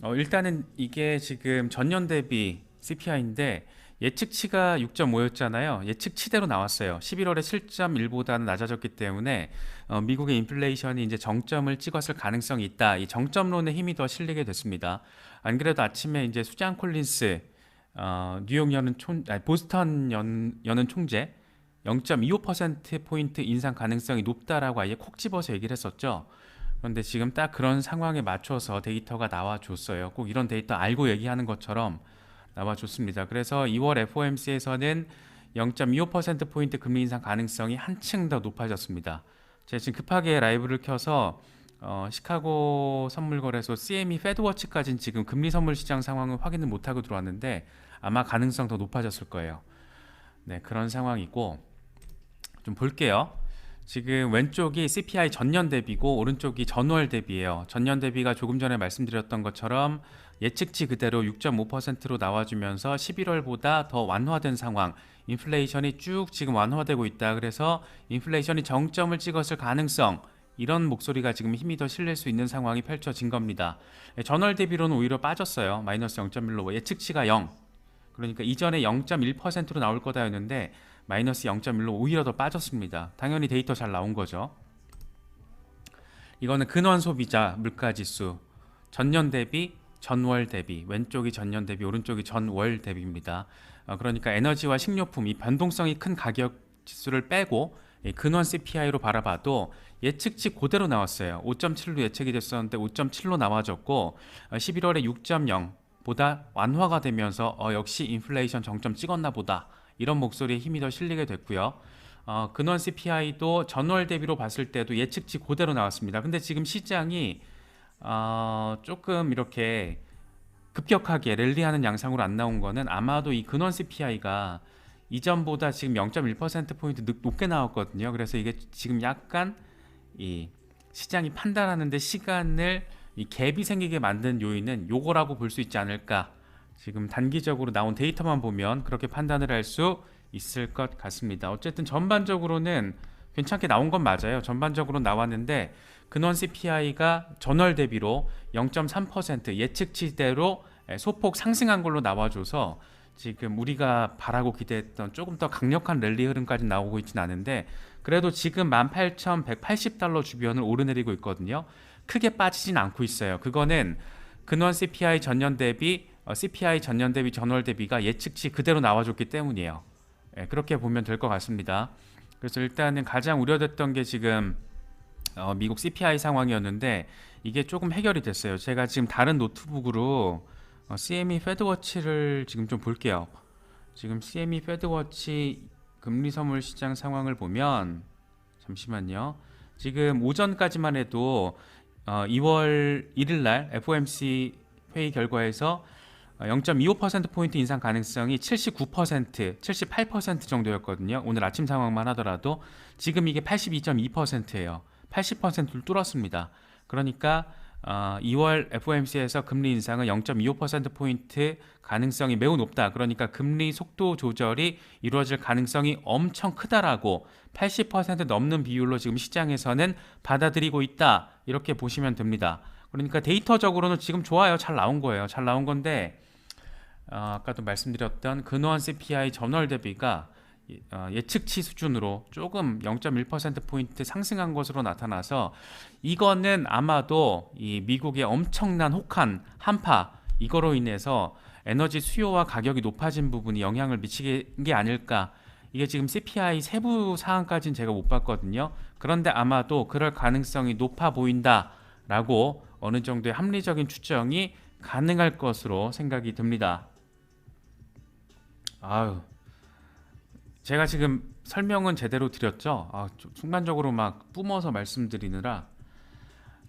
일단은 이게 지금 전년 대비 CPI인데 예측치가 6.5였잖아요. 예측치대로 나왔어요. 11월에 7.1보다는 낮아졌기 때문에 미국의 인플레이션이 이제 정점을 찍었을 가능성이 있다. 이 정점론의 힘이 더 실리게 됐습니다. 안 그래도 아침에 이제 수잔 콜린스 뉴욕 보스턴 여는 총재 0.25% 포인트 인상 가능성이 높다라고 아예 콕 집어서 얘기를 했었죠. 그런데 지금 딱 그런 상황에 맞춰서 데이터가 나와줬어요. 꼭 이런 데이터 알고 얘기하는 것처럼 나와줬습니다. 그래서 2월 FOMC에서는 0.25%포인트 금리 인상 가능성이 한층 더 높아졌습니다. 제가 지금 급하게 라이브를 켜서 시카고 선물거래소 CME 페드워치까지는 지금 금리 선물 시장 상황을 확인을 못하고 들어왔는데 아마 가능성 더 높아졌을 거예요. 네, 그런 상황이고 좀 볼게요. 지금 왼쪽이 CPI 전년 대비고 오른쪽이 전월 대비예요. 전년 대비가 조금 전에 말씀드렸던 것처럼 예측치 그대로 6.5%로 나와주면서 11월보다 더 완화된 상황, 인플레이션이 쭉 지금 완화되고 있다. 그래서 인플레이션이 정점을 찍었을 가능성, 이런 목소리가 지금 힘이 더 실릴 수 있는 상황이 펼쳐진 겁니다. 전월 대비로는 오히려 빠졌어요. 마이너스 0.1로 예측치가 0. 그러니까 이전에 0.1%로 나올 거다였는데 마이너스 0.1로 오히려 더 빠졌습니다. 당연히 데이터 잘 나온 거죠. 이거는 근원 소비자 물가지수 전년 대비 전월 대비, 왼쪽이 전년 대비 오른쪽이 전월 대비입니다. 그러니까 에너지와 식료품 이 변동성이 큰 가격 지수를 빼고 근원 CPI로 바라봐도 예측치 그대로 나왔어요. 5.7로 예측이 됐었는데 5.7로 나와졌고 11월에 6.0 보다 완화가 되면서 역시 인플레이션 정점 찍었나 보다, 이런 목소리에 힘이 더 실리게 됐고요. 근원 CPI도 전월 대비로 봤을 때도 예측치 그대로 나왔습니다. 근데 지금 시장이 조금 이렇게 급격하게 랠리하는 양상으로 안 나온 거는 아마도 이 근원 CPI가 이전보다 지금 0.1%포인트 높게 나왔거든요. 그래서 이게 지금 약간 이 시장이 판단하는데 시간을 이 갭이 생기게 만든 요인은 요거라고 볼 수 있지 않을까. 지금 단기적으로 나온 데이터만 보면 그렇게 판단을 할 수 있을 것 같습니다. 어쨌든 전반적으로는 괜찮게 나온 건 맞아요. 전반적으로 나왔는데 근원 CPI가 전월 대비로 0.3% 예측치대로 소폭 상승한 걸로 나와줘서 지금 우리가 바라고 기대했던 조금 더 강력한 랠리 흐름까지 나오고 있지는 않은데 그래도 지금 18,180달러 주변을 오르내리고 있거든요. 크게 빠지진 않고 있어요. 그거는 근원 CPI 전년 대비 CPI 전년 대비 전월 대비가 예측치 그대로 나와줬기 때문이에요. 그렇게 보면 될 것 같습니다. 그래서 일단은 가장 우려됐던 게 지금 미국 CPI 상황이었는데 이게 조금 해결이 됐어요. 제가 지금 다른 노트북으로 CME 페드워치를 지금 좀 볼게요. 지금 CME 페드워치 금리 선물 시장 상황을 보면 잠시만요. 지금 오전까지만 해도 2월 1일 날 FOMC 회의 결과에서 0.25%포인트 인상 가능성이 79%, 78% 정도였거든요. 오늘 아침 상황만 하더라도 지금 이게 82.2%예요. 80%를 뚫었습니다. 그러니까 2월 FOMC에서 금리 인상은 0.25%포인트 가능성이 매우 높다. 그러니까 금리 속도 조절이 이루어질 가능성이 엄청 크다라고 80% 넘는 비율로 지금 시장에서는 받아들이고 있다. 이렇게 보시면 됩니다. 그러니까 데이터적으로는 지금 좋아요. 잘 나온 거예요. 잘 나온 건데 아까도 말씀드렸던 근원 CPI 전월 대비가 예측치 수준으로 조금 0.1%포인트 상승한 것으로 나타나서 이거는 아마도 이 미국의 엄청난 혹한 한파 이거로 인해서 에너지 수요와 가격이 높아진 부분이 영향을 미치는 게 아닐까. 이게 지금 CPI 세부 사항까지는 제가 못 봤거든요. 그런데 아마도 그럴 가능성이 높아 보인다라고 어느 정도의 합리적인 추정이 가능할 것으로 생각이 듭니다. 아유, 제가 지금 설명은 제대로 드렸죠? 순간적으로 막 뿜어서 말씀드리느라.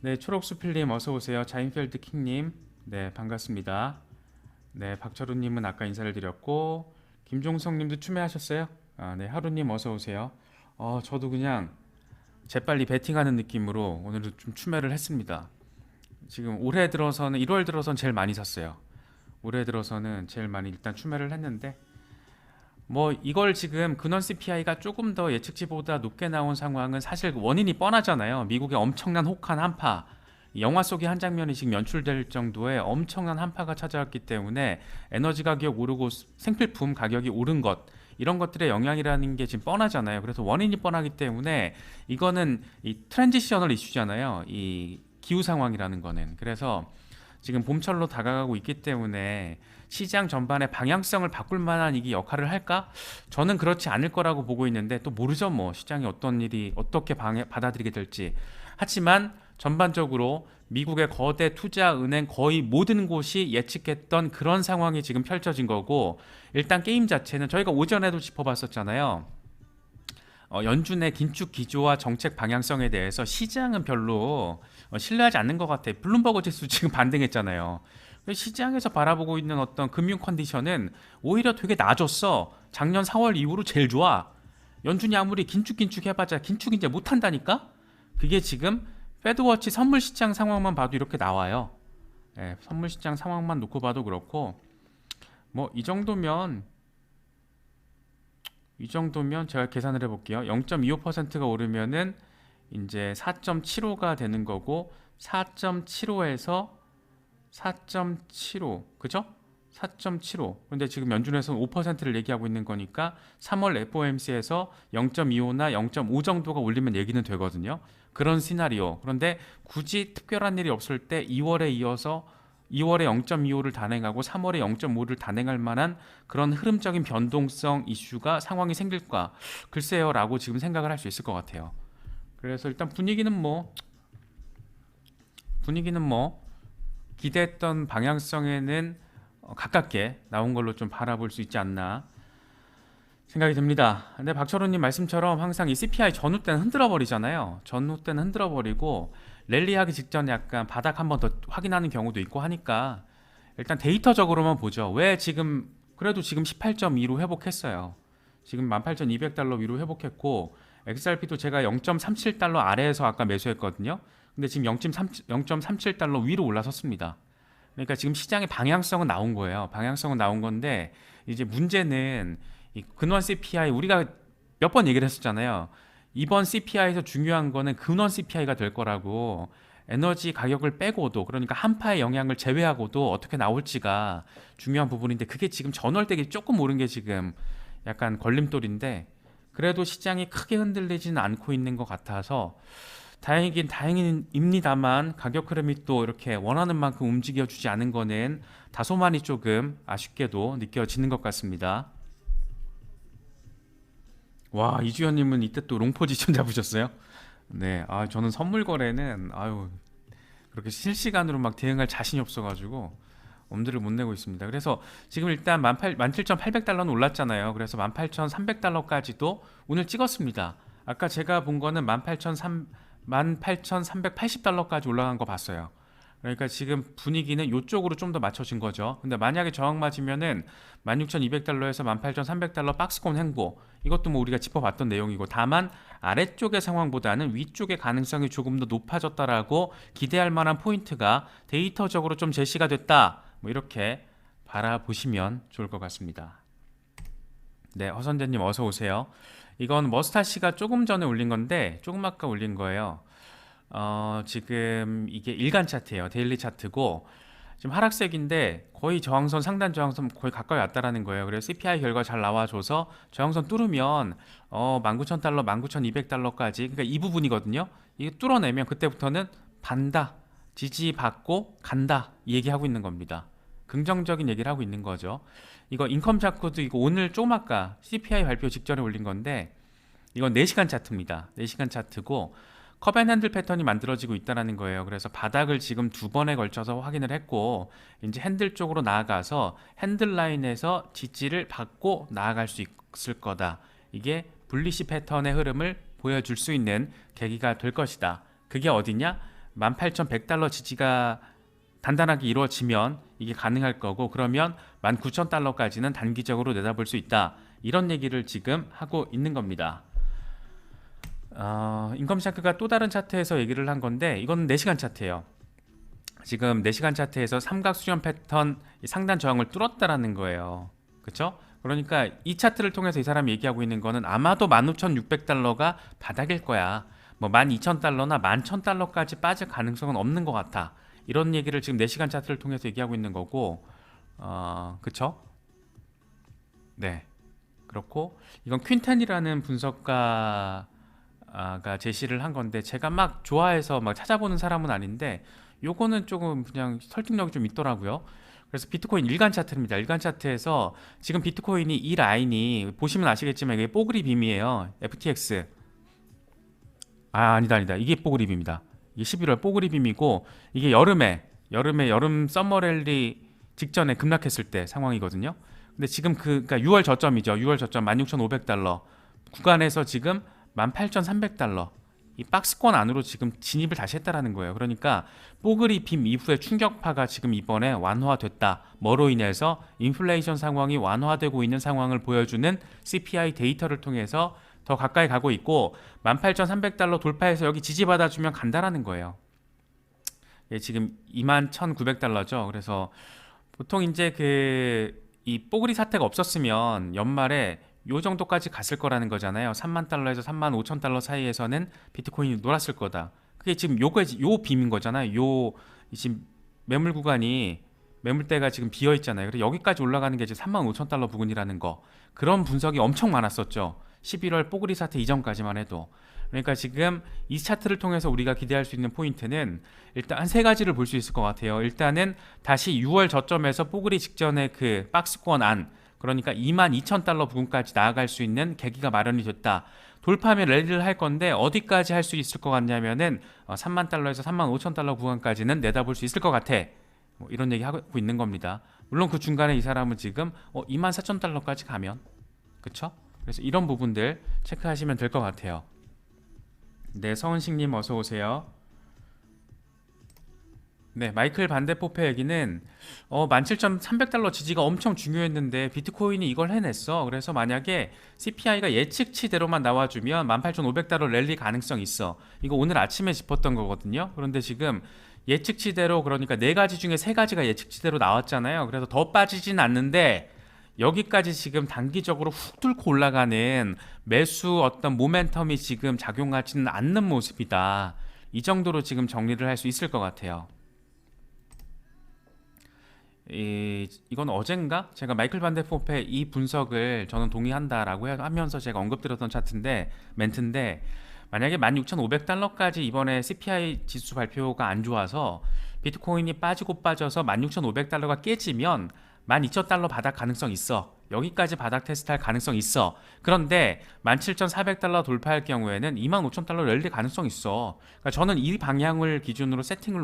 네, 초록수필님 어서오세요. 자인펠드 킹님, 네, 반갑습니다. 네, 박철우님은 아까 인사를 드렸고, 김종성님도 추매하셨어요? 네, 하루님 어서오세요. 저도 그냥 재빨리 베팅하는 느낌으로 오늘은 좀 추매를 했습니다. 지금 올해 들어서는 1월 들어서는 제일 많이 샀어요. 올해 들어서는 제일 많이 일단 추매를 했는데 뭐 이걸 지금 근원 CPI가 조금 더 예측치보다 높게 나온 상황은 사실 원인이 뻔하잖아요. 미국의 엄청난 혹한 한파, 영화 속의 한 장면이 지금 연출될 정도의 엄청난 한파가 찾아왔기 때문에 에너지 가격 오르고 생필품 가격이 오른 것, 이런 것들의 영향이라는 게 지금 뻔하잖아요. 그래서 원인이 뻔하기 때문에 이거는 이 트랜지셔널 이슈잖아요. 이 기후 상황이라는 거는. 그래서 지금 봄철로 다가가고 있기 때문에 시장 전반의 방향성을 바꿀 만한 이게 역할을 할까? 저는 그렇지 않을 거라고 보고 있는데 또 모르죠. 뭐 시장이 어떤 일이 어떻게 받아들이게 될지. 하지만 전반적으로 미국의 거대 투자 은행 거의 모든 곳이 예측했던 그런 상황이 지금 펼쳐진 거고, 일단 게임 자체는 저희가 오전에도 짚어봤었잖아요. 연준의 긴축 기조와 정책 방향성에 대해서 시장은 별로 신뢰하지 않는 것 같아요. 블룸버그 지수 지금 반등했잖아요. 시장에서 바라보고 있는 어떤 금융 컨디션은 오히려 되게 나아졌어. 작년 4월 이후로 제일 좋아. 연준이 아무리 긴축 해봤자 긴축 이제 못한다니까? 그게 지금 패드워치 선물 시장 상황만 봐도 이렇게 나와요. 예, 선물 시장 상황만 놓고 봐도 그렇고, 뭐 이 정도면 제가 계산을 해볼게요. 0.25%가 오르면은 이제 4.75가 되는 거고, 4.75에서 4.75, 그죠? 4.75. 근데 지금 연준에서는 5%를 얘기하고 있는 거니까 3월 FOMC에서 0.25나 0.5 정도가 올리면 얘기는 되거든요. 그런 시나리오. 그런데 굳이 특별한 일이 없을 때 2월에 이어서 2월에 0.25를 단행하고 3월에 0.5를 단행할 만한 그런 흐름적인 변동성 이슈가 상황이 생길까? 글쎄요 라고 지금 생각을 할 수 있을 것 같아요. 그래서 일단 분위기는 뭐 기대했던 방향성에는 가깝게 나온 걸로 좀 바라볼 수 있지 않나 생각이 듭니다. 근데 박철호님 말씀처럼 항상 이 CPI 전후 때는 흔들어 버리잖아요. 전후 때는 흔들어 버리고 랠리하기 직전에 약간 바닥 한번 더 확인하는 경우도 있고 하니까 일단 데이터적으로만 보죠. 왜 지금 그래도 지금 18.2로 회복했어요. 지금 18,200달러 위로 회복했고, XRP도 제가 0.37달러 아래에서 아까 매수했거든요. 근데 지금 0.37달러 위로 올라섰습니다. 그러니까 지금 시장의 방향성은 나온 거예요. 방향성은 나온 건데 이제 문제는 이 근원 CPI, 우리가 몇 번 얘기를 했었잖아요. 이번 CPI에서 중요한 거는 근원 CPI가 될 거라고. 에너지 가격을 빼고도, 그러니까 한파의 영향을 제외하고도 어떻게 나올지가 중요한 부분인데, 그게 지금 전월대기 조금 오른 게 지금 약간 걸림돌인데, 그래도 시장이 크게 흔들리지는 않고 있는 것 같아서 다행이긴 다행입니다만, 가격 흐름이 또 이렇게 원하는 만큼 움직여주지 않은 거는 다소많이 조금 아쉽게도 느껴지는 것 같습니다. 와, 이주연님은 이때 또 롱 포지션 잡으셨어요? 네, 저는 선물 거래는 그렇게 실시간으로 막 대응할 자신이 없어가지고 엄두를 못 내고 있습니다. 그래서 지금 일단 17,800달러는 올랐잖아요. 그래서 18,300달러까지도 오늘 찍었습니다. 아까 제가 본 거는 18,380달러까지 올라간 거 봤어요. 그러니까 지금 분위기는 이쪽으로 좀 더 맞춰진 거죠. 근데 만약에 저항 맞으면은 16,200달러에서 18,300달러 박스권 횡보, 이것도 뭐 우리가 짚어봤던 내용이고, 다만 아래쪽의 상황보다는 위쪽의 가능성이 조금 더 높아졌다라고 기대할 만한 포인트가 데이터적으로 좀 제시가 됐다, 뭐 이렇게 바라보시면 좋을 것 같습니다. 네, 허선재님 어서 오세요. 이건 머스타씨가 조금 전에 올린 건데, 조금 아까 올린 거예요. 지금 이게 일간 차트예요. 데일리 차트고 지금 하락세인데 거의 저항선, 상단 저항선 거의 가까이 왔다라는 거예요. 그래서 CPI 결과 잘 나와줘서 저항선 뚫으면 19,000달러, 19,200달러까지, 그러니까 이 부분이거든요. 이게 뚫어내면 그때부터는 반다, 지지받고 간다, 이 얘기하고 있는 겁니다. 긍정적인 얘기를 하고 있는 거죠. 이거 인컴 차트도 이거 오늘 조금 아까 CPI 발표 직전에 올린 건데, 이건 4시간 차트입니다. 4시간 차트고 컵앤핸들 패턴이 만들어지고 있다는 거예요. 그래서 바닥을 지금 2번에 걸쳐서 확인을 했고, 이제 핸들 쪽으로 나아가서 핸들 라인에서 지지를 받고 나아갈 수 있을 거다. 이게 불리시 패턴의 흐름을 보여줄 수 있는 계기가 될 것이다. 그게 어디냐? 18,100달러 지지가 단단하게 이루어지면 이게 가능할 거고, 그러면 19,000달러까지는 단기적으로 내다볼 수 있다. 이런 얘기를 지금 하고 있는 겁니다. 인컴 차트가 또 다른 차트에서 얘기를 한 건데, 이건 4시간 차트예요. 지금 4시간 차트에서 삼각 수렴 패턴 상단 저항을 뚫었다라는 거예요. 그렇죠? 그러니까 이 차트를 통해서 이 사람이 얘기하고 있는 거는 아마도 16,600달러가 바닥일 거야. 뭐 12,000달러나 11,000달러까지 빠질 가능성은 없는 것 같아. 이런 얘기를 지금 4시간 차트를 통해서 얘기하고 있는 거고, 그쵸? 네. 그렇고 이건 퀸텐이라는 분석가가 제시를 한 건데 제가 막 좋아해서 막 찾아보는 사람은 아닌데 요거는 조금 그냥 설득력이 좀 있더라고요. 그래서 비트코인 일간 차트입니다. 일간 차트에서 지금 비트코인이 이 라인이 보시면 아시겠지만 이게 뽀글이 빔이에요. FTX. 아니다. 이게 뽀글이 빔이다. 이게 11월 뽀글이 빔이고 이게 여름 서머랠리 직전에 급락했을 때 상황이거든요. 근데 지금 그러니까 6월 저점이죠. 6월 저점 16,500달러 구간에서 지금 18,300달러 이 박스권 안으로 지금 진입을 다시 했다라는 거예요. 그러니까 뽀글이 빔 이후에 충격파가 지금 이번에 완화됐다. 뭐로 인해서 인플레이션 상황이 완화되고 있는 상황을 보여주는 CPI 데이터를 통해서 더 가까이 가고 있고 18,300달러 돌파해서 여기 지지받아주면 간다라는 거예요. 예, 지금 21,900달러죠. 그래서 보통 이제 이 뽀글이 사태가 없었으면 연말에 요 정도까지 갔을 거라는 거잖아요. 3만 달러에서 3만 5천 달러 사이에서는 비트코인이 놀았을 거다. 그게 지금 요 빔인 거잖아요. 요 지금 매물 구간이 매물대가 지금 비어 있잖아요. 그래서 여기까지 올라가는 게 이제 3만 5천 달러 부근이라는 거. 그런 분석이 엄청 많았었죠. 11월 뽀글이 사태 이전까지만 해도. 그러니까 지금 이 차트를 통해서 우리가 기대할 수 있는 포인트는 일단 한 세 가지를 볼 수 있을 것 같아요. 일단은 다시 6월 저점에서 뽀글이 직전에 그 박스권 안 그러니까 22,000달러 부근까지 나아갈 수 있는 계기가 마련이 됐다. 돌파하면 랠리를 할 건데 어디까지 할 수 있을 것 같냐면은 3만 달러에서 3만 5천 달러 구간까지는 내다볼 수 있을 것 같아. 뭐 이런 얘기 하고 있는 겁니다. 물론 그 중간에 이 사람은 지금 24,000달러까지 가면 그쵸? 그래서 이런 부분들 체크하시면 될 것 같아요. 네, 서은식님 어서 오세요. 네, 마이클 반대포페 얘기는 17,300달러 지지가 엄청 중요했는데 비트코인이 이걸 해냈어. 그래서 만약에 CPI가 예측치대로만 나와주면 18,500달러 랠리 가능성 있어. 이거 오늘 아침에 짚었던 거거든요. 그런데 지금 예측치대로 그러니까 네 가지 중에 세 가지가 예측치대로 나왔잖아요. 그래서 더 빠지진 않는데 여기까지 지금 단기적으로 훅 뚫고 올라가는 매수 어떤 모멘텀이 지금 작용하지는 않는 모습이다. 이 정도로 지금 정리를 할 수 있을 것 같아요. 이건 어젠가 제가 마이클 반데포페 이 분석을 저는 동의한다라고 하면서 제가 언급드렸던 차트인데 멘트인데 만약에 16,500달러까지 이번에 CPI 지수 발표가 안 좋아서 비트코인이 빠지고 빠져서 16,500달러가 깨지면 12,000달러 바닥 가능성 있어. 여기까지 바닥 테스트할 가능성 있어. 그런데 17,400달러 돌파할 경우에는 25,000달러 랠리 가능성 있어. 그러니까 저는 이 방향을 기준으로 세팅을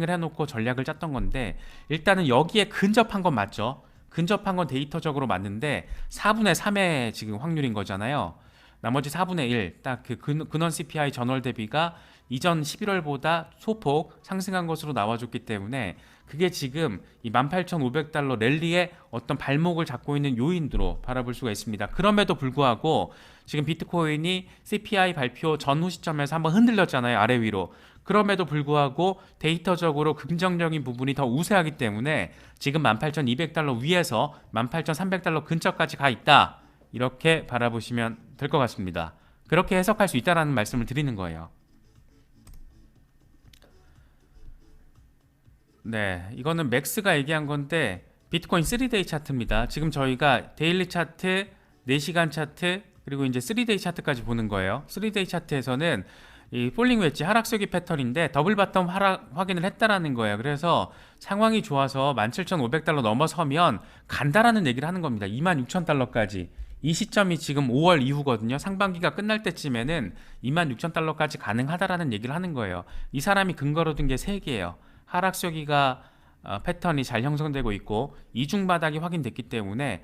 해놓고 전략을 짰던 건데 일단은 여기에 근접한 건 맞죠. 근접한 건 데이터적으로 맞는데 4분의 3의 지금 확률인 거잖아요. 나머지 4분의 1, 딱 그 근원 CPI 전월 대비가 이전 11월보다 소폭 상승한 것으로 나와줬기 때문에 그게 지금 이 18,500달러 랠리의 어떤 발목을 잡고 있는 요인으로 바라볼 수가 있습니다. 그럼에도 불구하고 지금 비트코인이 CPI 발표 전후 시점에서 한번 흔들렸잖아요. 아래 위로. 그럼에도 불구하고 데이터적으로 긍정적인 부분이 더 우세하기 때문에 지금 18,200달러 위에서 18,300달러 근처까지 가 있다. 이렇게 바라보시면 될 것 같습니다. 그렇게 해석할 수 있다는 말씀을 드리는 거예요. 네, 이거는 맥스가 얘기한 건데 비트코인 3데이 차트입니다. 지금 저희가 데일리 차트, 4시간 차트, 그리고 이제 3데이 차트까지 보는 거예요. 3데이 차트에서는 이 폴링 웨지 하락세기 패턴인데 더블 바텀 하락 확인을 했다라는 거예요. 그래서 상황이 좋아서 17,500달러 넘어서면 간다라는 얘기를 하는 겁니다. 26,000달러까지. 이 시점이 지금 5월 이후거든요. 상반기가 끝날 때쯤에는 26,000달러까지 가능하다라는 얘기를 하는 거예요. 이 사람이 근거로 든 게 3개예요. 하락세기가 패턴이 잘 형성되고 있고 이중 바닥이 확인됐기 때문에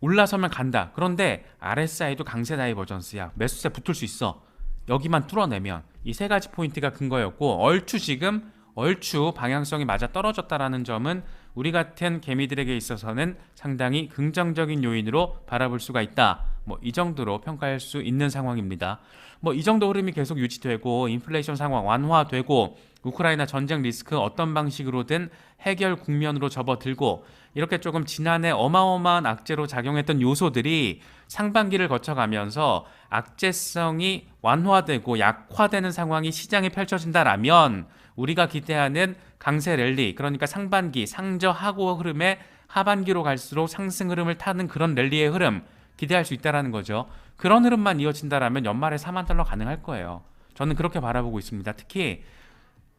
올라서면 간다. 그런데 RSI도 강세 다이버전스야. 매수세 붙을 수 있어. 여기만 뚫어내면 이 세 가지 포인트가 근거였고 얼추 지금 얼추 방향성이 맞아 떨어졌다라는 점은 우리 같은 개미들에게 있어서는 상당히 긍정적인 요인으로 바라볼 수가 있다. 뭐 이 정도로 평가할 수 있는 상황입니다. 뭐 이 정도 흐름이 계속 유지되고 인플레이션 상황 완화되고 우크라이나 전쟁 리스크 어떤 방식으로든 해결 국면으로 접어들고 이렇게 조금 지난해 어마어마한 악재로 작용했던 요소들이 상반기를 거쳐가면서 악재성이 완화되고 약화되는 상황이 시장에 펼쳐진다라면 우리가 기대하는 강세 랠리, 그러니까 상반기 상저하고 흐름의 하반기로 갈수록 상승 흐름을 타는 그런 랠리의 흐름 기대할 수 있다라는 거죠. 그런 흐름만 이어진다라면 연말에 4만 달러 가능할 거예요. 저는 그렇게 바라보고 있습니다. 특히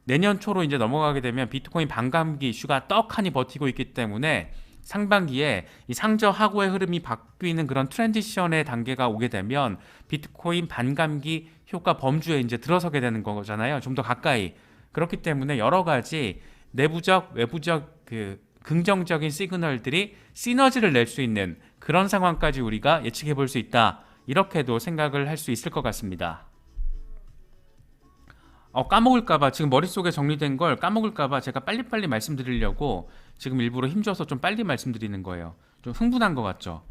내년 초로 이제 넘어가게 되면 비트코인 반감기 이슈가 떡하니 버티고 있기 때문에 상반기에 이 상저하고의 흐름이 바뀌는 그런 트랜지션의 단계가 오게 되면 비트코인 반감기 효과 범주에 이제 들어서게 되는 거잖아요. 좀 더 가까이. 그렇기 때문에 여러 가지 내부적, 외부적 그 긍정적인 시그널들이 시너지를 낼 수 있는 그런 상황까지 우리가 예측해 볼 수 있다. 이렇게도 생각을 할 수 있을 것 같습니다. 까먹을까봐 지금 머릿속에 정리된 걸 까먹을까봐 제가 빨리빨리 말씀드리려고 지금 일부러 힘줘서 좀 빨리 말씀드리는 거예요. 좀 흥분한 것 같죠?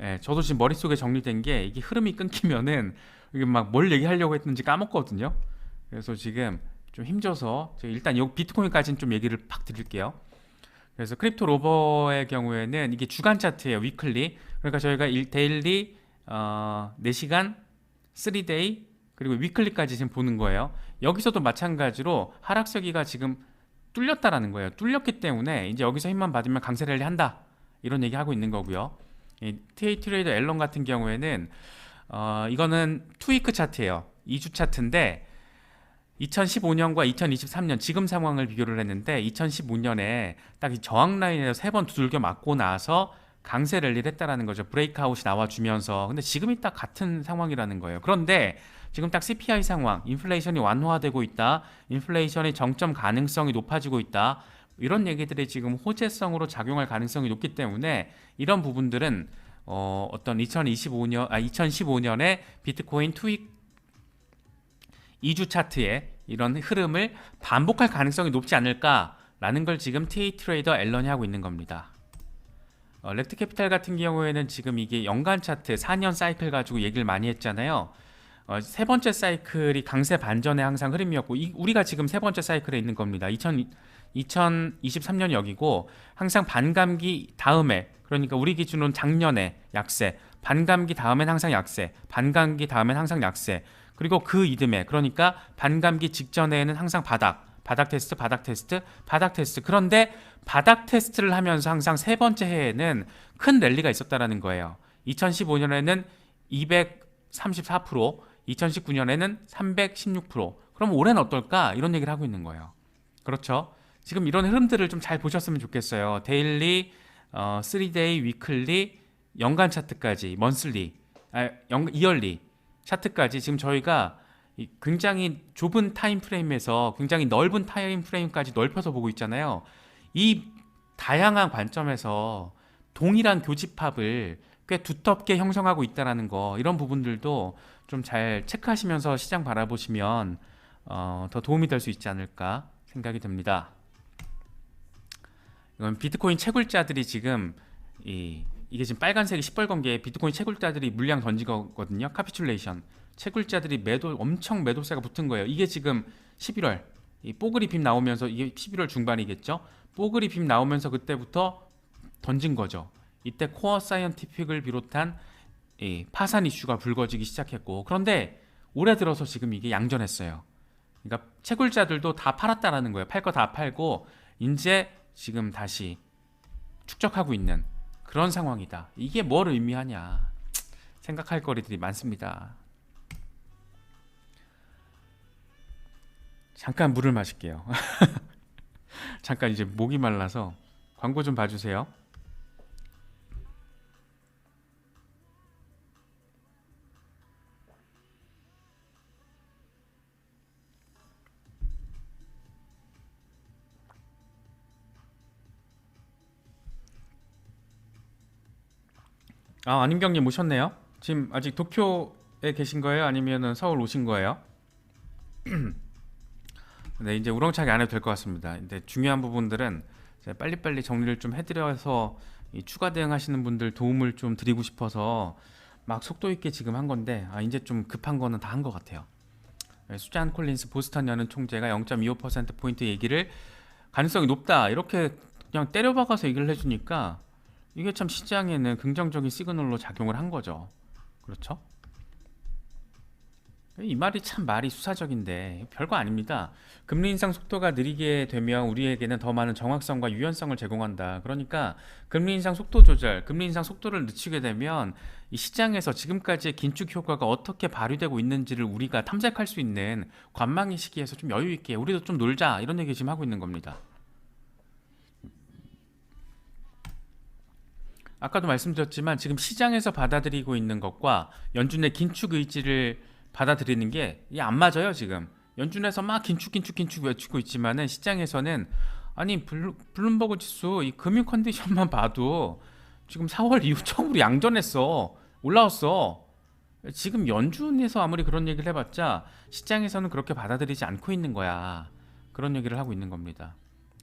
예, 저도 지금 머릿속에 정리된 게 이게 흐름이 끊기면은 이게 막 뭘 얘기하려고 했는지 까먹거든요. 그래서 지금 좀 힘줘서 제가 일단 요 비트코인까지는 좀 얘기를 팍 드릴게요. 그래서 크립토 로버의 경우에는 이게 주간 차트예요. 위클리. 그러니까 저희가 데일리 4시간 3데이 그리고 위클리까지 지금 보는 거예요. 여기서도 마찬가지로 하락세기가 지금 뚫렸다라는 거예요. 뚫렸기 때문에 이제 여기서 힘만 받으면 강세 랠리 한다. 이런 얘기 하고 있는 거고요. 이 TA 트레이더 앨런 같은 경우에는 이거는 투위크 차트예요. 2주 차트인데 2015년과 2023년 지금 상황을 비교를 했는데 2015년에 딱 이 저항 라인에서 3번 두들겨 맞고 나서 강세 랠리를 했다라는 거죠. 브레이크아웃이 나와주면서. 근데 지금이 딱 같은 상황이라는 거예요. 그런데 지금 딱 CPI 상황, 인플레이션이 완화되고 있다. 인플레이션의 정점 가능성이 높아지고 있다. 이런 얘기들이 지금 호재성으로 작용할 가능성이 높기 때문에 이런 부분들은 어떤 2015년에 비트코인 투입 2주 차트의 이런 흐름을 반복할 가능성이 높지 않을까라는 걸 지금 TA 트레이더 앨런이 하고 있는 겁니다. 렉트 캐피탈 같은 경우에는 지금 이게 연간 차트 4년 사이클 가지고 얘기를 많이 했잖아요. 세 번째 사이클이 강세 반전의 항상 흐름이었고 우리가 지금 세 번째 사이클에 있는 겁니다. 2023년 여기고 항상 반감기 다음에 그러니까 우리 기준으로는 작년에 약세, 반감기 다음엔 항상 약세, 반감기 다음엔 항상 약세 그리고 그 이듬해 그러니까 반감기 직전에는 항상 바닥 테스트, 바닥 테스트, 바닥 테스트. 그런데 바닥 테스트를 하면서 항상 세 번째 해에는 큰 랠리가 있었다라는 거예요. 2015년에는 234%, 2019년에는 316%. 그럼 올해는 어떨까? 이런 얘기를 하고 있는 거예요. 그렇죠? 지금 이런 흐름들을 좀 잘 보셨으면 좋겠어요. 데일리, 3데이, 위클리, 연간 차트까지, 먼슬리, 이얼리 차트까지 지금 저희가 굉장히 좁은 타임 프레임에서 굉장히 넓은 타임 프레임까지 넓혀서 보고 있잖아요. 이 다양한 관점에서 동일한 교집합을 꽤 두텁게 형성하고 있다는 거 이런 부분들도 좀 잘 체크하시면서 시장 바라보시면 더 도움이 될 수 있지 않을까 생각이 듭니다. 이건 비트코인 채굴자들이 지금 이게 지금 빨간색이 시뻘건 게 비트코인 채굴자들이 물량 던진 거거든요. 카피출레이션. 채굴자들이 엄청 매도세가 붙은 거예요. 이게 지금 11월 이 뽀글이 빔 나오면서 이게 11월 중반이겠죠. 뽀글이 빔 나오면서 그때부터 던진 거죠. 이때 코어 사이언티픽을 비롯한 파산 이슈가 불거지기 시작했고 그런데 올해 들어서 지금 이게 양전했어요. 그러니까 채굴자들도 다 팔았다라는 거예요. 팔 거 다 팔고 이제 지금 다시 축적하고 있는 그런 상황이다. 이게 뭘 의미하냐 생각할 거리들이 많습니다. 잠깐 물을 마실게요. 잠깐 이제 목이 말라서 광고 좀 봐주세요. 안인경님 오셨네요. 지금 아직 도쿄에 계신 거예요? 아니면 서울 오신 거예요? 네, 이제 우렁차게 안 해도 될 것 같습니다. 근데 중요한 부분들은 제가 빨리빨리 정리를 좀 해드려서 이 추가 대응하시는 분들 도움을 좀 드리고 싶어서 막 속도 있게 지금 한 건데 이제 좀 급한 거는 다 한 것 같아요. 네, 수잔 콜린스 보스턴 연은 총재가 0.25%포인트 얘기를 가능성이 높다 이렇게 그냥 때려박아서 얘기를 해주니까 이게 참 시장에는 긍정적인 시그널로 작용을 한 거죠. 그렇죠? 이 말이 참 말이 수사적인데 별거 아닙니다. 금리 인상 속도가 느리게 되면 우리에게는 더 많은 정확성과 유연성을 제공한다. 그러니까 금리 인상 속도 조절, 금리 인상 속도를 늦추게 되면 이 시장에서 지금까지의 긴축 효과가 어떻게 발휘되고 있는지를 우리가 탐색할 수 있는 관망의 시기에서 좀 여유 있게 우리도 좀 놀자 이런 얘기 지금 하고 있는 겁니다. 아까도 말씀드렸지만 지금 시장에서 받아들이고 있는 것과 연준의 긴축 의지를 받아들이는 게 이게 안 맞아요 지금. 연준에서 막 긴축 외치고 있지만은 시장에서는 아니 블룸버그 지수 이 금융 컨디션만 봐도 지금 4월 이후 처음으로 양전했어. 올라왔어. 지금 연준에서 아무리 그런 얘기를 해봤자 시장에서는 그렇게 받아들이지 않고 있는 거야. 그런 얘기를 하고 있는 겁니다.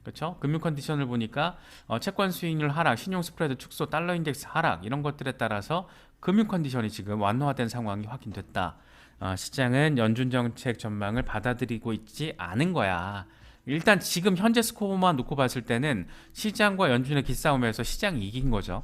그렇죠? 금융 컨디션을 보니까 채권 수익률 하락, 신용 스프레드 축소, 달러 인덱스 하락 이런 것들에 따라서 금융 컨디션이 지금 완화된 상황이 확인됐다. 시장은 연준 정책 전망을 받아들이고 있지 않은 거야. 일단 지금 현재 스코어만 놓고 봤을 때는 시장과 연준의 기싸움에서 시장이 이긴 거죠.